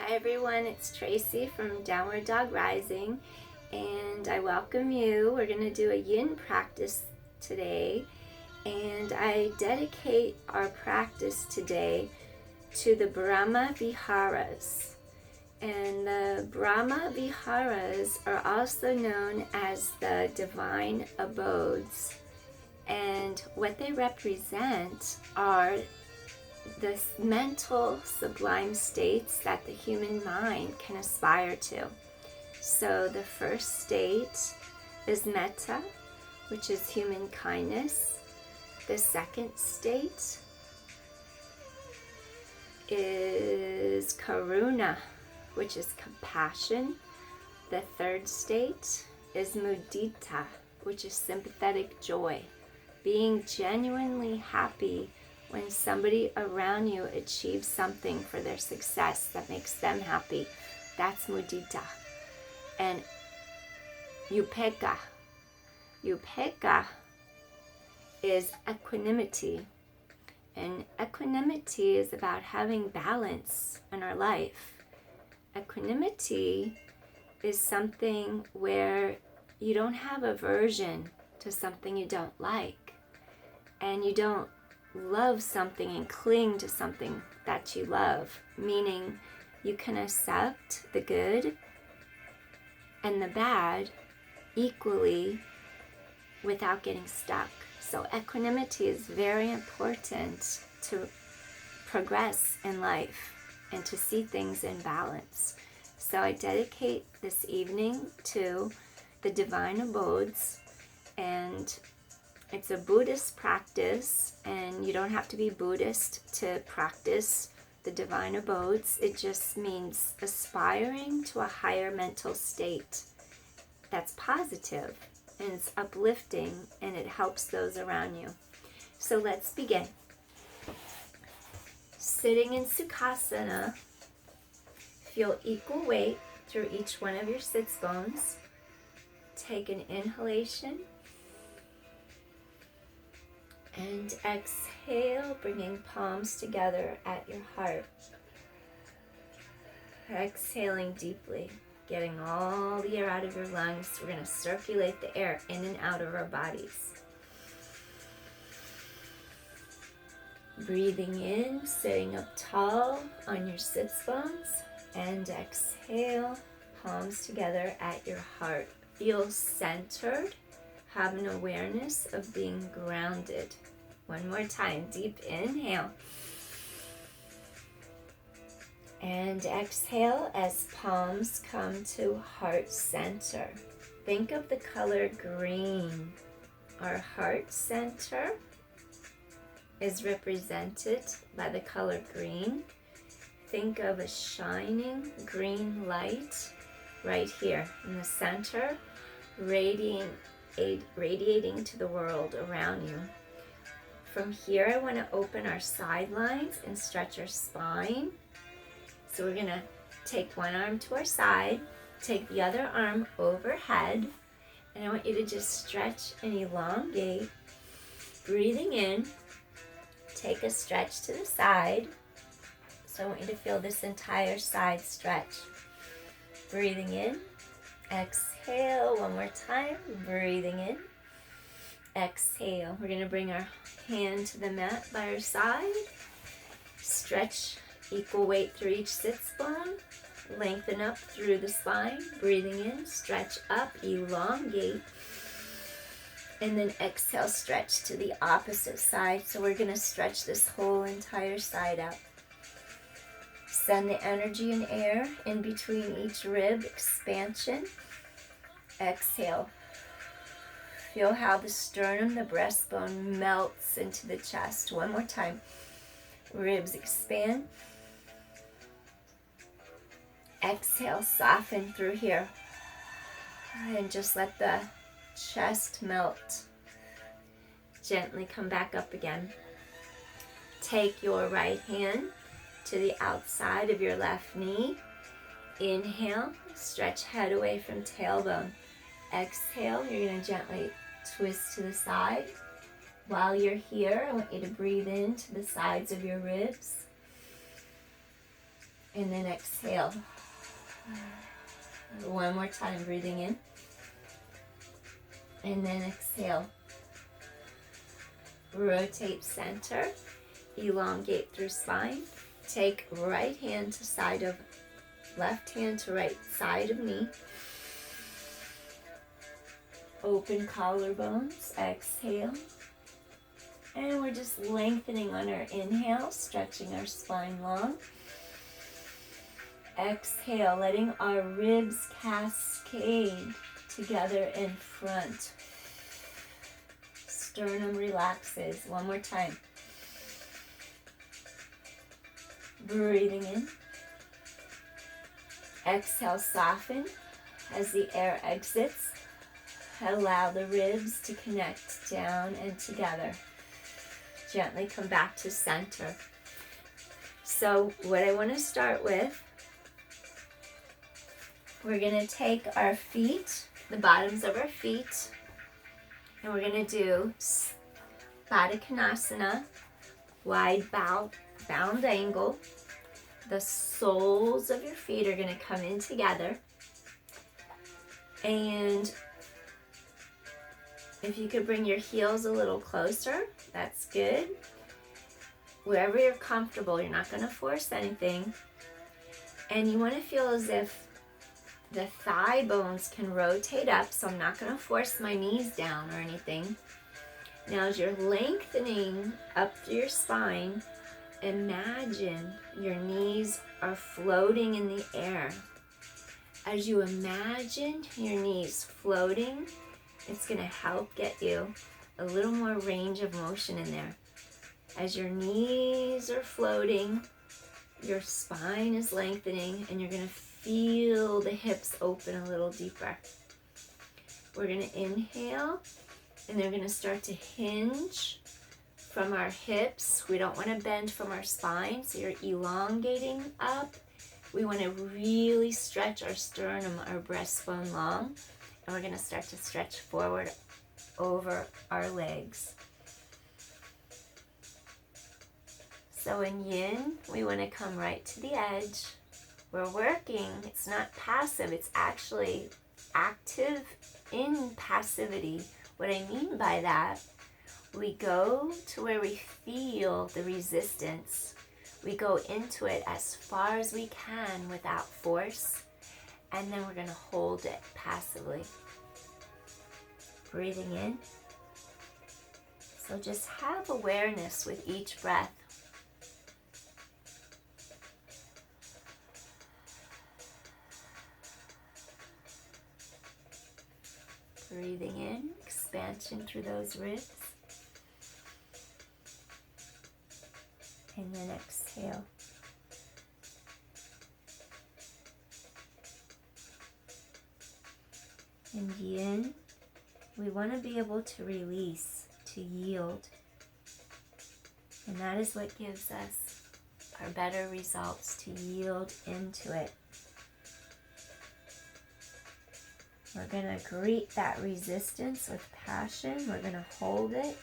Hi everyone, it's Tracy from Downward Dog Rising, and I welcome you. We're going to do a yin practice today, and I dedicate our practice today to the Brahma Biharas. And the Brahma Biharas are also known as the divine abodes, and what they represent are the mental sublime states that the human mind can aspire to. So the first state is metta, which is human kindness. The second state is karuna, which is compassion. The third state is mudita, which is sympathetic joy, being genuinely happy when somebody around you achieves something for their success that makes them happy. That's mudita. And upekkha. Upekkha is equanimity. And equanimity is about having balance in our life. Equanimity is something where you don't have aversion to something you don't like, and you don't love something and cling to something that you love, meaning you can accept the good and the bad equally without getting stuck. So equanimity is very important to progress in life and to see things in balance. So I dedicate this evening to the divine abodes, and it's a Buddhist practice, and you don't have to be Buddhist to practice the divine abodes. It just means aspiring to a higher mental state that's positive, and it's uplifting, and it helps those around you. So let's begin. Sitting in Sukhasana, feel equal weight through each one of your sits bones. Take an inhalation and exhale, bringing palms together at your heart. Exhaling deeply, getting all the air out of your lungs. We're going to circulate the air in and out of our bodies. Breathing in, sitting up tall on your sits bones, and exhale, palms together at your heart. Feel centered. Have an awareness of being grounded. One more time, deep inhale. And exhale as palms come to heart center. Think of the color green. Our heart center is represented by the color green. Think of a shining green light right here in the center, radiating to the world around you. From here, I want to open our sidelines and stretch our spine. So we're going to take one arm to our side, take the other arm overhead, and I want you to just stretch and elongate. Breathing in, take a stretch to the side. So I want you to feel this entire side stretch. Breathing in, exhale one more time, breathing in, exhale. We're going to bring our hand to the mat by our side, stretch equal weight through each sits bone, lengthen up through the spine, breathing in, stretch up, elongate, and then exhale, stretch to the opposite side. So we're going to stretch this whole entire side out. Send the energy and air in between each rib, expansion. Exhale. Feel how the sternum, the breastbone melts into the chest. One more time. Ribs expand. Exhale, soften through here. And just let the chest melt. Gently come back up again. Take your right hand to the outside of your left knee. Inhale, stretch head away from tailbone. Exhale, you're going to gently twist to the side. While you're here, I want you to breathe into the sides of your ribs. And then exhale. One more time, breathing in. And then exhale. Rotate center. Elongate through spine. Take right hand to side of, left hand to right side of knee. Open collarbones. Exhale. And we're just lengthening on our inhale, stretching our spine long. Exhale, letting our ribs cascade together in front. Sternum relaxes. One more time. Breathing in. Exhale, soften as the air exits. Allow the ribs to connect down and together. Gently come back to center. So what I want to start with, we're going to take our feet, the bottoms of our feet, and we're going to do Vadakanasana, wide bound angle. The soles of your feet are going to come in together. And if you could bring your heels a little closer, that's good. Wherever you're comfortable, you're not going to force anything. And you want to feel as if the thigh bones can rotate up, so I'm not going to force my knees down or anything. Now as you're lengthening up through your spine, imagine your knees are floating in the air. As you imagine your knees floating, it's going to help get you a little more range of motion in there. As your knees are floating, your spine is lengthening, and you're going to feel the hips open a little deeper. We're going to inhale, and they're going to start to hinge from our hips. We don't want to bend from our spine, so you're elongating up. We want to really stretch our sternum, our breastbone long, and we're going to start to stretch forward over our legs. So in Yin, we want to come right to the edge. We're working, it's not passive, it's actually active in passivity. What I mean by that, we go to where we feel the resistance. We go into it as far as we can without force, and then we're going to hold it passively. Breathing in. So just have awareness with each breath. Breathing in, expansion through those ribs. And then exhale. In Yin, we want to be able to release, to yield. And that is what gives us our better results, to yield into it. We're going to greet that resistance with passion. We're going to hold it,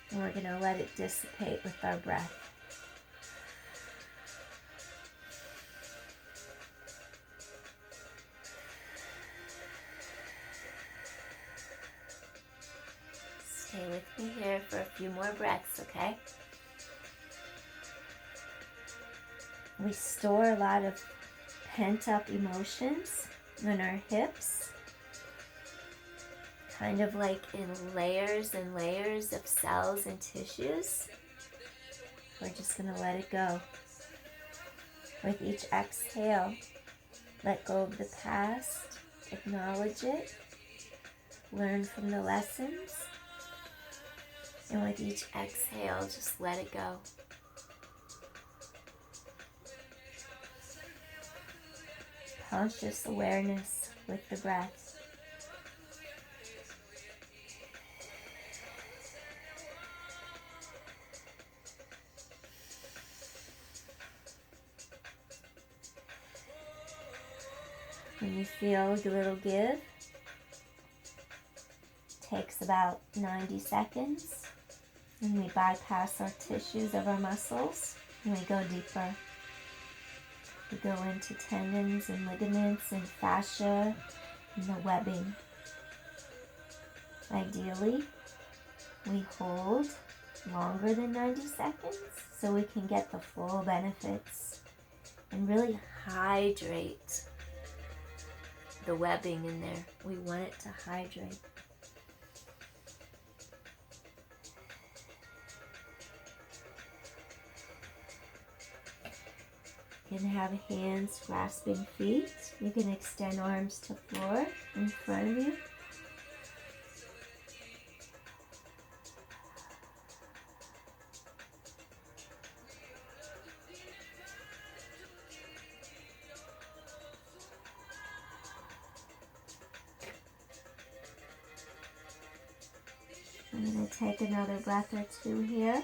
and we're going to let it dissipate with our breath. Stay with me here for a few more breaths, okay? We store a lot of pent-up emotions in our hips, kind of like in layers and layers of cells and tissues. We're just going to let it go. With each exhale, let go of the past, acknowledge it, learn from the lessons, and with each exhale, just let it go. Conscious awareness with the breath. When you feel a little give, takes about 90 seconds, and we bypass our tissues of our muscles, and we go deeper. We go into tendons and ligaments and fascia and the webbing. Ideally, we hold longer than 90 seconds so we can get the full benefits and really hydrate the webbing in there. We want it to hydrate. You can have hands grasping feet. You can extend arms to floor in front of you. I'm going to take another breath or two here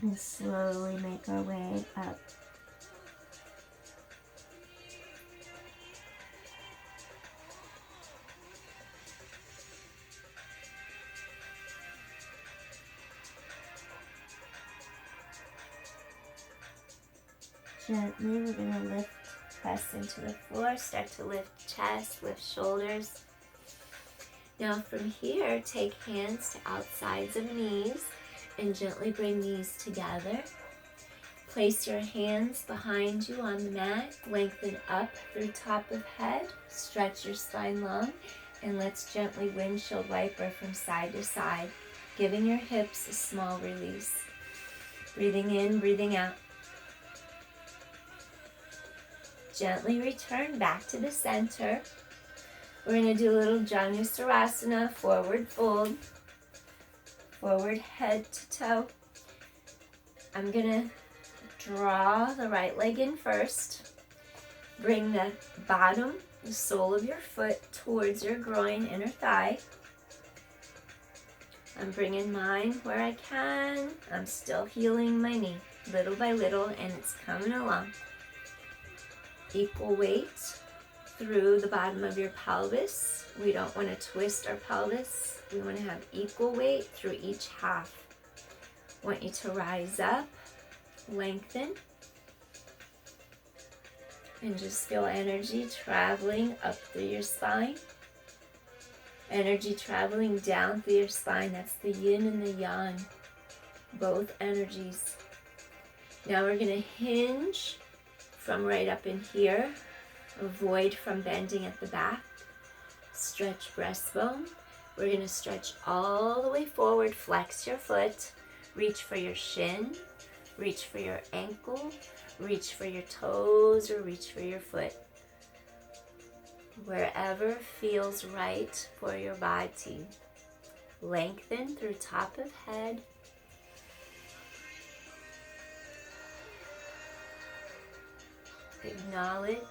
and slowly make our way up. Gently, we're going to lift, press into the floor, start to lift chest, lift shoulders. Now from here, take hands to outsides of knees and gently bring knees together. Place your hands behind you on the mat, lengthen up through top of head, stretch your spine long, and let's gently windshield wiper from side to side, giving your hips a small release. Breathing in, breathing out. Gently return back to the center. We're going to do a little Janusarasana, forward fold, forward head to toe. I'm going to draw the right leg in first. Bring the bottom, the sole of your foot towards your groin, inner thigh. I'm bringing mine where I can. I'm still healing my knee, little by little, and it's coming along. Equal weight through the bottom of your pelvis. We don't want to twist our pelvis. We want to have equal weight through each half. Want you to rise up, lengthen, and just feel energy traveling up through your spine. Energy traveling down through your spine. That's the yin and the yang, both energies. Now we're going to hinge from right up in here. Avoid from bending at the back. Stretch breastbone. We're going to stretch all the way forward. Flex your foot. Reach for your shin. Reach for your ankle. Reach for your toes or reach for your foot. Wherever feels right for your body. Lengthen through top of head. Acknowledge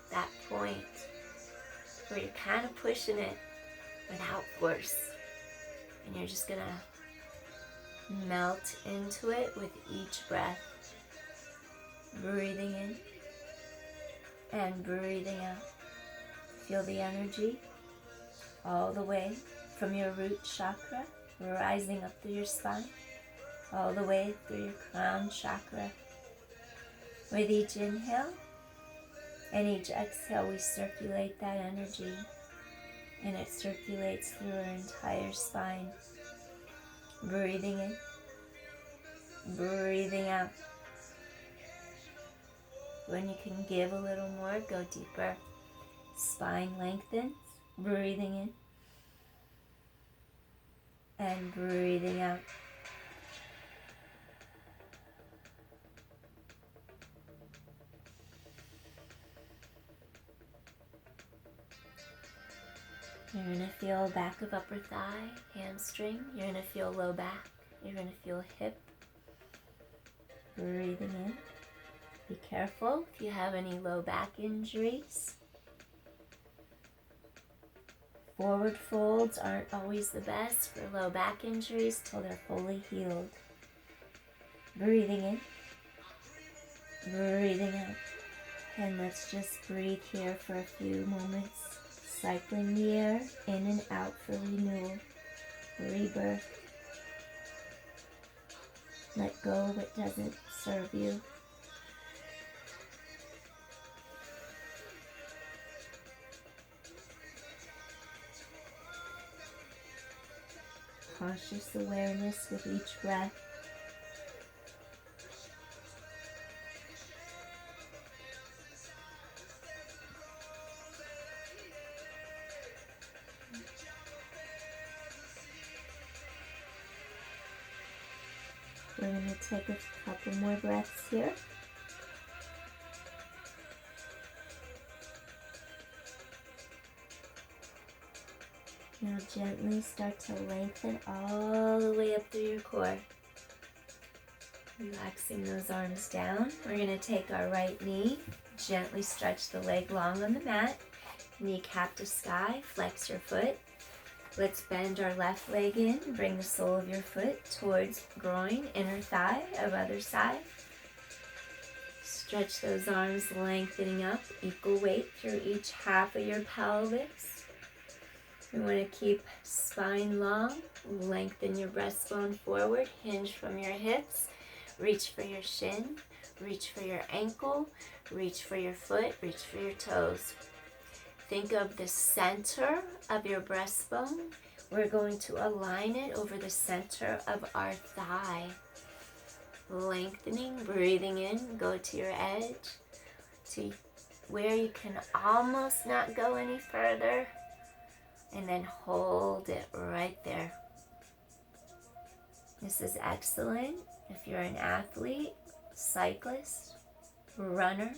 that point where you're kind of pushing it without force. And you're just gonna melt into it with each breath. Breathing in and breathing out. Feel the energy all the way from your root chakra, rising up through your spine, all the way through your crown chakra. With each inhale and each exhale, we circulate that energy, and it circulates through our entire spine. Breathing in, breathing out. When you can give a little more, go deeper. Spine lengthens, breathing in, and breathing out. You're going to feel back of upper thigh, hamstring. You're going to feel low back. You're going to feel hip. Breathing in. Be careful if you have any low back injuries. Forward folds aren't always the best for low back injuries till they're fully healed. Breathing in. Breathing out. And let's just breathe here for a few moments. Cycling the air in and out for renewal, rebirth. Let go of what doesn't serve you. conscious awareness with each breath. We're going to take a couple more breaths here. Now gently start to lengthen all the way up through your core. Relaxing those arms down. We're going to take our right knee, gently stretch the leg long on the mat. Kneecap to sky, flex your foot. Let's bend our left leg in, bring the sole of your foot towards groin, inner thigh of other side. Stretch those arms, lengthening up, equal weight through each half of your pelvis. We want to keep spine long, lengthen your breastbone forward, hinge from your hips, reach for your shin, reach for your ankle, reach for your foot, reach for your toes. Think of the center of your breastbone. We're going to align it over the center of our thigh. Lengthening, breathing in, go to your edge, to where you can almost not go any further, and then hold it right there. This is excellent if you're an athlete, cyclist, runner,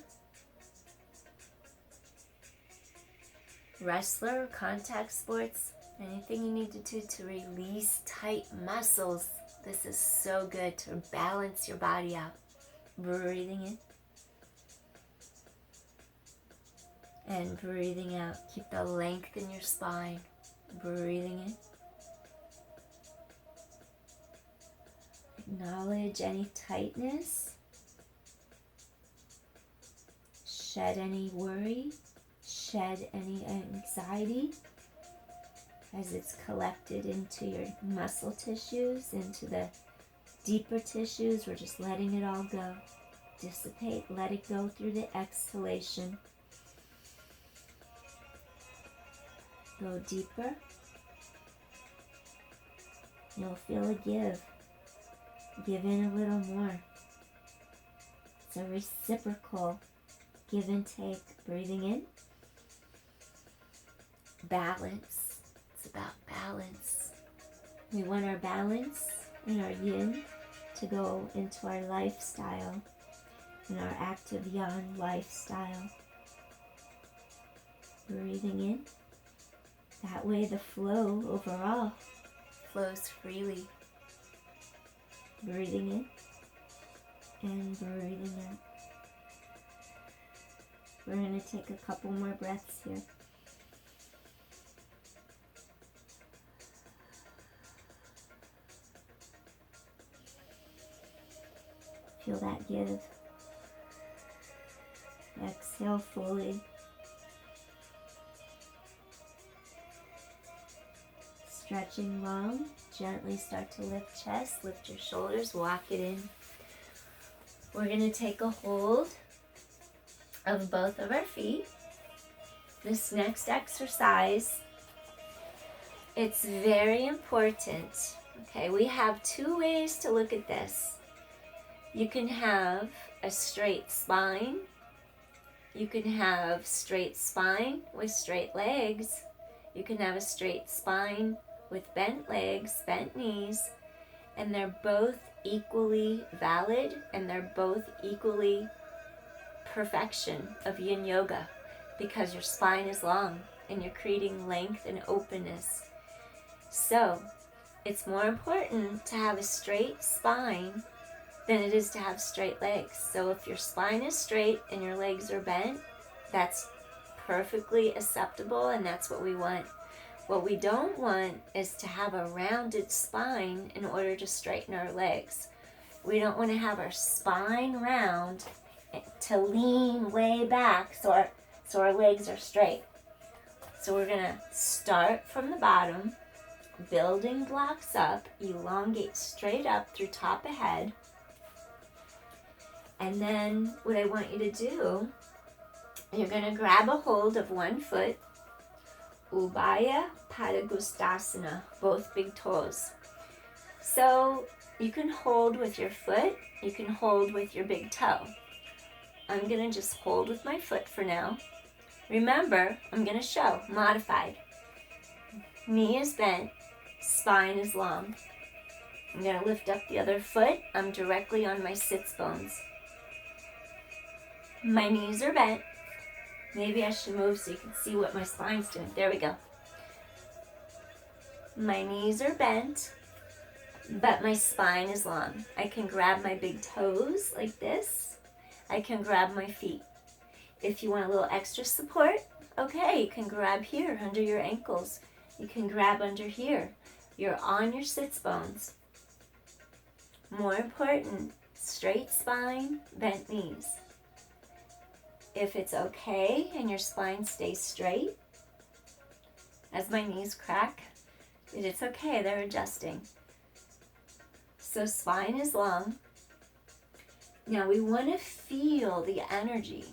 wrestler, contact sports, anything you need to do to release tight muscles. This is so good to balance your body out. Breathing in and breathing out. Keep the length in your spine. Breathing in. Acknowledge any tightness. Shed any worry. Shed any anxiety as it's collected into your muscle tissues, into the deeper tissues. We're just letting it all go. Dissipate, let it go through the exhalation. Go deeper. You'll feel a give. Give in a little more. It's a reciprocal give and take. Breathing in. Balance. It's about balance. We want our balance and our yin to go into our lifestyle, in our active yang lifestyle. Breathing in. That way the flow overall flows freely. Breathing in and breathing out. We're going to take a couple more breaths here. Feel that give. Exhale fully. Stretching long. Gently start to lift chest, lift your shoulders, walk it in. We're going to take a hold of both of our feet. This next exercise, it's very important. Okay, we have two ways to look at this. You can have a straight spine. You can have straight spine with straight legs. You can have a straight spine with bent legs, bent knees, and they're both equally valid and they're both equally perfection of yin yoga because your spine is long and you're creating length and openness. So it's more important to have a straight spine than it is to have straight legs. So if your spine is straight and your legs are bent, that's perfectly acceptable and that's what we want. What we don't want is to have a rounded spine in order to straighten our legs. We don't want to have our spine round to lean way back so our legs are straight. So we're going to start from the bottom, building blocks up, elongate straight up through top of head. And then what I want you to do, you're going to grab a hold of one foot, Ubaya Padagustasana, both big toes. So you can hold with your foot, you can hold with your big toe. I'm going to just hold with my foot for now. Remember, I'm going to show modified. Knee is bent, spine is long. I'm going to lift up the other foot. I'm directly on my sits bones. My knees are bent. Maybe I should move so you can see what my spine's doing. There we go. My knees are bent, but my spine is long. I can grab my big toes like this. I can grab my feet. If you want a little extra support, okay, you can grab here under your ankles. You can grab under here. You're on your sits bones. More important, straight spine, bent knees. If it's okay and your spine stays straight, as my knees crack, it's okay, they're adjusting. So spine is long. Now we want to feel the energy.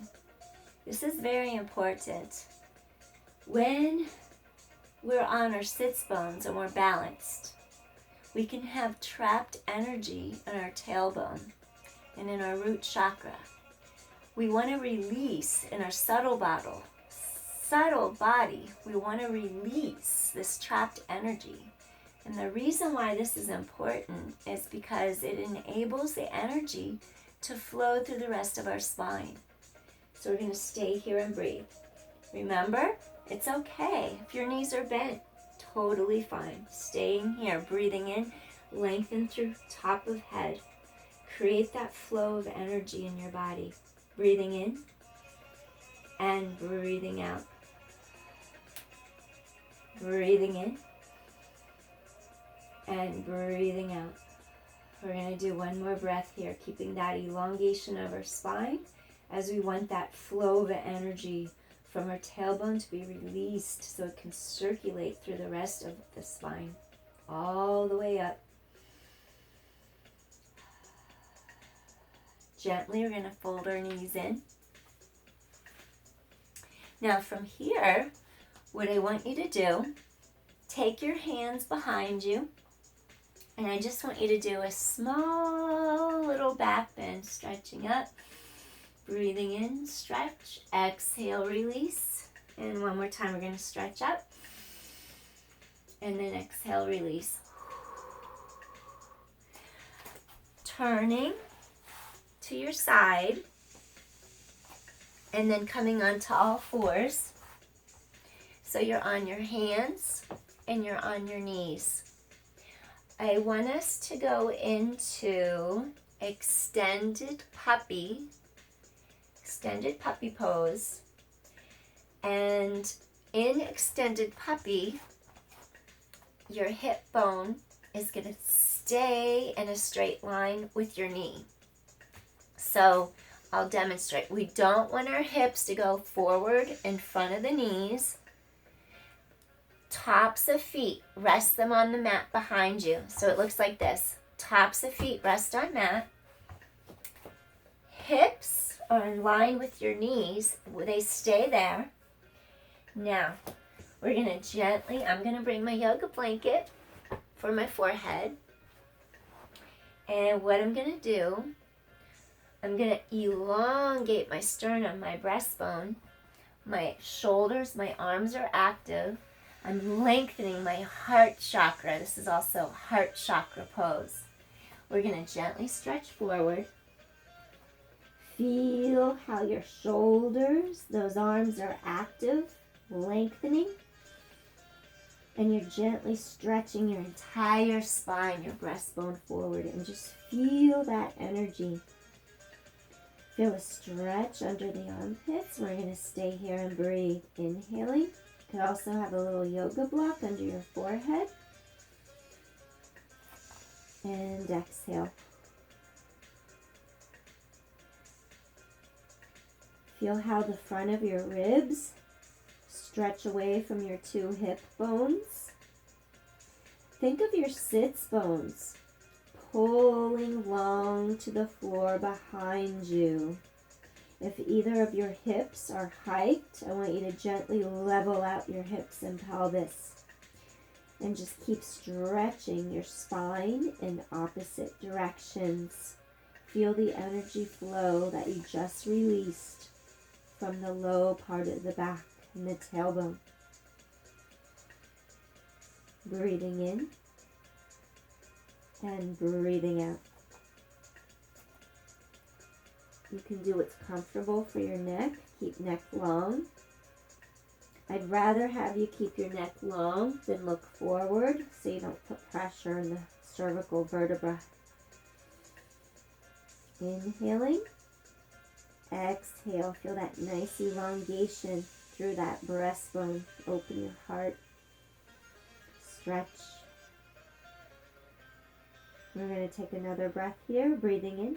This is very important. When we're on our sits bones and we're balanced, we can have trapped energy in our tailbone and in our root chakra. We want to release in our subtle body, we want to release this trapped energy. And the reason why this is important is because it enables the energy to flow through the rest of our spine. So we're going to stay here and breathe. Remember, it's okay if your knees are bent. Totally fine. Staying here, breathing in, lengthen through top of head. Create that flow of energy in your body. Breathing in and breathing out. Breathing in and breathing out. We're going to do one more breath here, keeping that elongation of our spine as we want that flow of energy from our tailbone to be released so it can circulate through the rest of the spine, all the way up. Gently, we're going to fold our knees in. Now from here, what I want you to do, take your hands behind you, and I just want you to do a small little back bend, stretching up. Breathing in, stretch, exhale, release. And one more time, we're going to stretch up. And then exhale, release. Turning to your side. And then coming onto all fours. So you're on your hands and you're on your knees. I want us to go into extended puppy pose. And in extended puppy, your hip bone is going to stay in a straight line with your knee. So I'll demonstrate. We don't want our hips to go forward in front of the knees. Tops of feet, rest them on the mat behind you. So it looks like this. Tops of feet rest on mat. Hips are in line with your knees. They stay there. Now, we're going to gently, I'm going to bring my yoga blanket for my forehead. And what I'm going to do, I'm going to elongate my sternum, my breastbone, my shoulders, my arms are active. I'm lengthening my heart chakra. This is also heart chakra pose. We're going to gently stretch forward. Feel how your shoulders, those arms are active, lengthening. And you're gently stretching your entire spine, your breastbone forward. And just feel that energy. Feel a stretch under the armpits. We're going to stay here and breathe. Inhaling. You could also have a little yoga block under your forehead. And exhale. Feel how the front of your ribs stretch away from your two hip bones. Think of your sits bones pulling long to the floor behind you. If either of your hips are hiked, I want you to gently level out your hips and pelvis. And just keep stretching your spine in opposite directions. Feel the energy flow that you just released from the low part of the back and the tailbone. Breathing in and breathing out. You can do what's comfortable for your neck. Keep neck long. I'd rather have you keep your neck long than look forward so you don't put pressure in the cervical vertebra. Inhaling. Exhale. Feel that nice elongation through that breastbone. Open your heart. Stretch. We're going to take another breath here. Breathing in.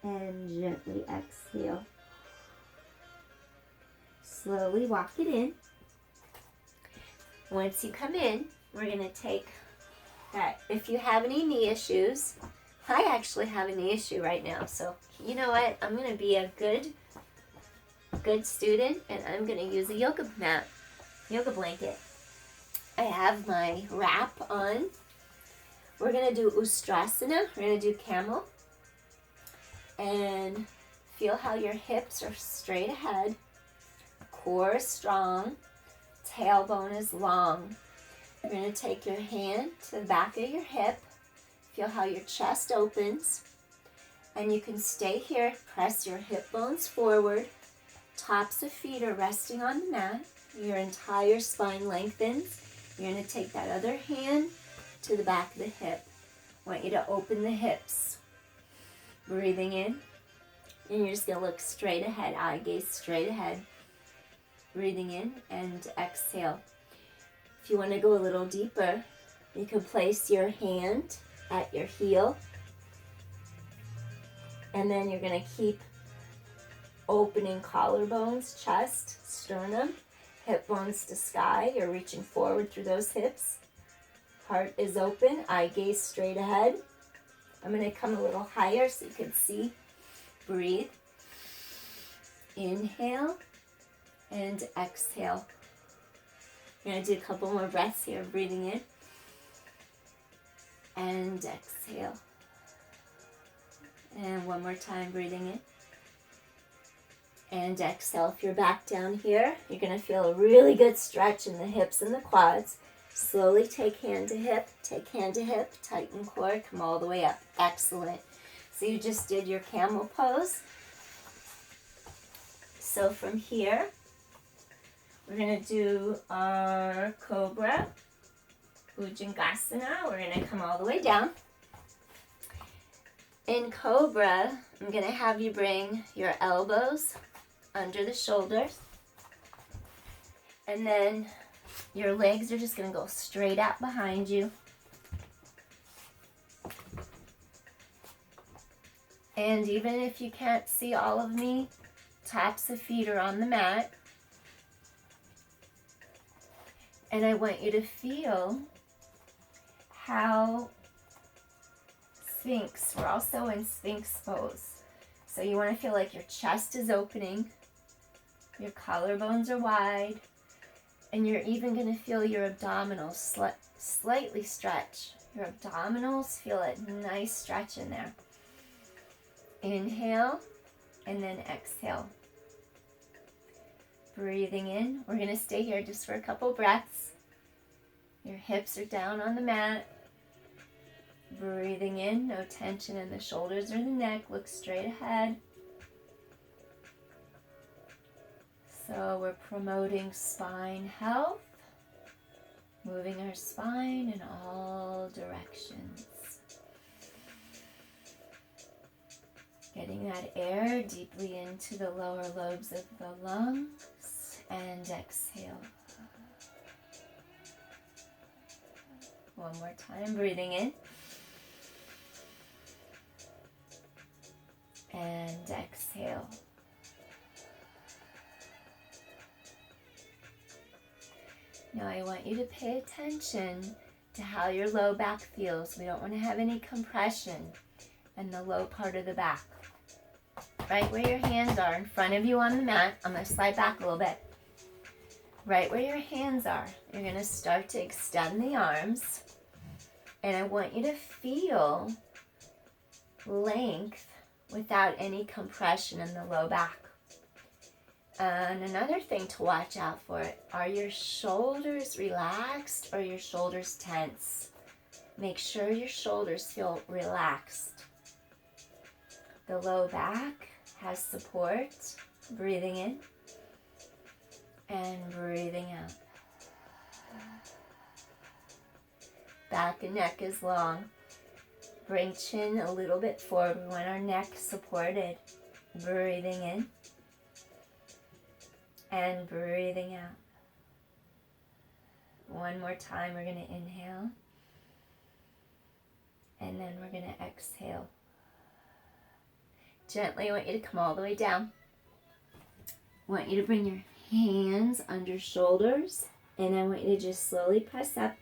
And gently exhale. Slowly walk it in. Once you come in, we're going to take that. If you have any knee issues, I actually have a knee issue right now. So you know what? I'm going to be a good student, and I'm going to use a yoga mat, yoga blanket. I have my wrap on. We're going to do Ustrasana. We're going to do Camel. And feel how your hips are straight ahead. Core is strong, tailbone is long. You're going to take your hand to the back of your hip. Feel how your chest opens. And you can stay here, press your hip bones forward. Tops of feet are resting on the mat. Your entire spine lengthens. You're going to take that other hand to the back of the hip. I want you to open the hips. Breathing in. And you're just going to look straight ahead, eye gaze straight ahead. Breathing in and exhale. If you want to go a little deeper, you can place your hand at your heel. And then you're going to keep opening collarbones, chest, sternum, hip bones to sky. You're reaching forward through those hips. Heart is open, eye gaze straight ahead. I'm going to come a little higher so you can see. Breathe. Inhale. And exhale. We're going to do a couple more breaths here. Breathing in. And exhale. And one more time, breathing in. And exhale. If you're back down here, you're going to feel a really good stretch in the hips and the quads. Slowly take hand to hip, tighten core, come all the way up. Excellent. So you just did your camel pose. So from here, we're going to do our Cobra Fujingasana. We're going to come all the way down. In Cobra, I'm going to have you bring your elbows under the shoulders. And then your legs are just going to go straight out behind you. And even if you can't see all of me, tops of feet are on the mat. And I want you to feel how Sphinx, we're also in Sphinx Pose. So you want to feel like your chest is opening, your collarbones are wide, and you're even going to feel your abdominals slightly stretch. Your abdominals, feel a nice stretch in there. Inhale, and then exhale. Breathing in. We're going to stay here just for a couple breaths. Your hips are down on the mat. Breathing in, no tension in the shoulders or the neck. Look straight ahead. So we're promoting spine health, moving our spine in all directions. Getting that air deeply into the lower lobes of the lungs, and exhale. One more time, breathing in. And exhale. Now I want you to pay attention to how your low back feels. We don't want to have any compression in the low part of the back. Right where your hands are in front of you on the mat. I'm going to slide back a little bit. right where your hands are, you're going to start to extend the arms. And I want you to feel length without any compression in the low back. And another thing to watch out for, are your shoulders relaxed or your shoulders tense? Make sure your shoulders feel relaxed. The low back has support. Breathing in and breathing out. Back and neck is long. Bring chin a little bit forward. We want our neck supported. Breathing in and breathing out. One more time, we're going to inhale. And then we're going to exhale. Gently, I want you to come all the way down. I want you to bring your hands under shoulders. And I want you to just slowly press up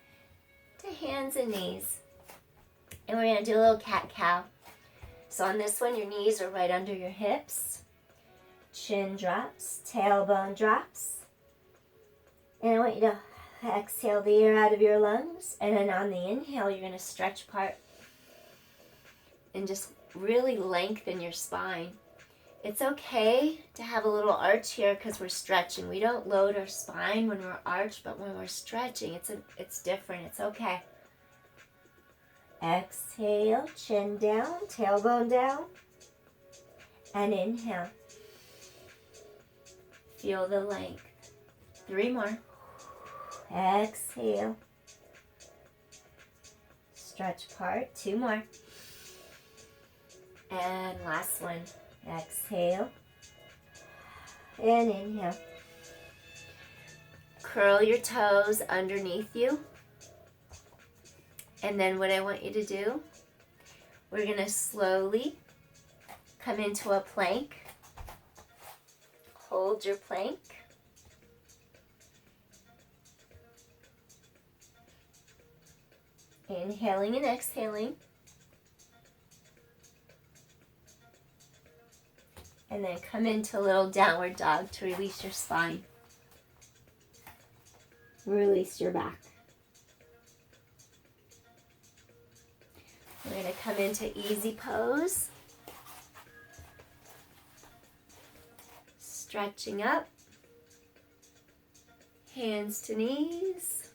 to hands and knees. And we're going to do a little cat-cow. So on this one, your knees are right under your hips. Chin drops, tailbone drops. And I want you to exhale the air out of your lungs. And then on the inhale, you're going to stretch apart and just really lengthen your spine. It's okay to have a little arch here because we're stretching. We don't load our spine when we're arched, but when we're stretching, it's different. It's okay. Exhale, chin down, tailbone down. And inhale. Feel the length. 3 more. Exhale. Stretch apart. 2 more. And last one. Exhale. And inhale. Curl your toes underneath you. And then what I want you to do, we're going to slowly come into a plank. Hold your plank. Inhaling and exhaling. And then come into a little downward dog to release your spine. Release your back. We're going to come into easy pose. Stretching up. Hands to knees.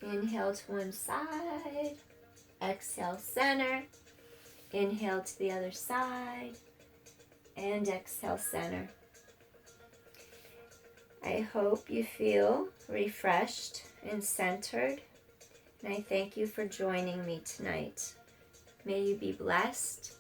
Inhale to one side. Exhale, center. Inhale to the other side. And exhale, center. I hope you feel refreshed and centered. And I thank you for joining me tonight. May you be blessed.